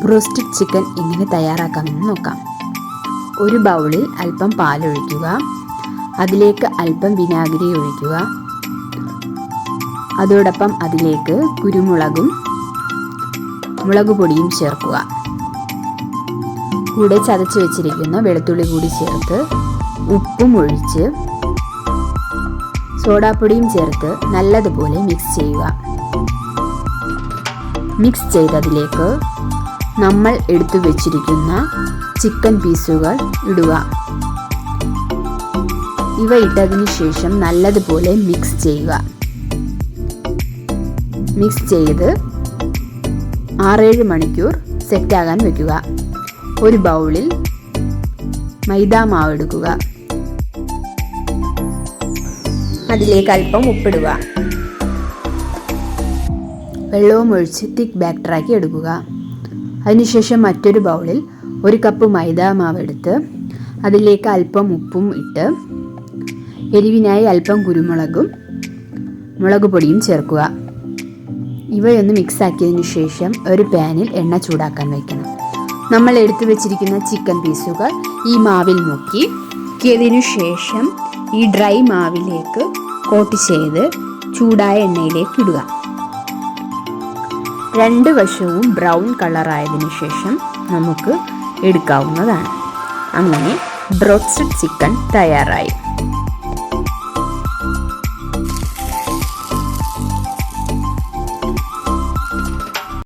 Roasted chicken എങ്ങനെ തയ്യാറാക്കാമെന്ന് നോക്കാം. ഒരു ബൗളിൽ അല്പം പാലൊഴിക്കുക. അതിലേക്ക് അല്പം വിനാഗിരി ഒഴിക്കുക. അതോടൊപ്പം അതിലേക്ക് കുരുമുളകും മുളക് പൊടിയും ചേർക്കുക. കൂടെ ചതച്ച് വെച്ചിരിക്കുന്ന വെളുത്തുള്ളി കൂടി ചേർത്ത് ഉപ്പും ഒഴിച്ച് സോഡാപ്പൊടിയും ചേർത്ത് നല്ലതുപോലെ മിക്സ് ചെയ്യുക. മിക്സ് ചെയ്തതിലേക്ക് നമ്മൾ എടുത്തു വെച്ചിരിക്കുന്ന ചിക്കൻ പീസുകൾ ഇടുക. ഇവ ഇട്ടതിന് ശേഷം നല്ലതുപോലെ മിക്സ് ചെയ്യുക. മിക്സ് ചെയ്ത് 6-7 മണിക്കൂർ സെറ്റാകാൻ വെക്കുക. ഒരു ബൗളിൽ മൈദാ മാവ് എടുക്കുക. അതിലേക്ക് അല്പം ഉപ്പിടുക. വെള്ളവും ഒഴിച്ച് തിക്ക് ബാറ്ററാക്കി എടുക്കുക. അതിനുശേഷം മറ്റൊരു ബൗളിൽ 1 കപ്പ് മൈദാ മാവ് എടുത്ത് അതിലേക്ക് അല്പം ഉപ്പും ഇട്ട് എരിവിനായി അല്പം കുരുമുളകും മുളക് പൊടിയും ചേർക്കുക. ഇവയൊന്ന് മിക്സ് ആക്കിയതിനു ശേഷം ഒരു പാനിൽ എണ്ണ ചൂടാക്കാൻ വയ്ക്കണം. നമ്മൾ എടുത്തു വെച്ചിരിക്കുന്ന ചിക്കൻ പീസുകൾ ഈ മാവിൽ മുക്കിയതിനു ശേഷം ഈ ഡ്രൈ മാവിലേക്ക് കോട്ട് ചെയ്ത് ചൂടായ എണ്ണയിലേക്ക് ഇടുക. 2 വശവും ബ്രൗൺ കളറായതിനു ശേഷം നമുക്ക് എടുക്കാവുന്നതാണ്. അങ്ങനെ റോസ്റ്റഡ് ചിക്കൻ തയ്യാറായി.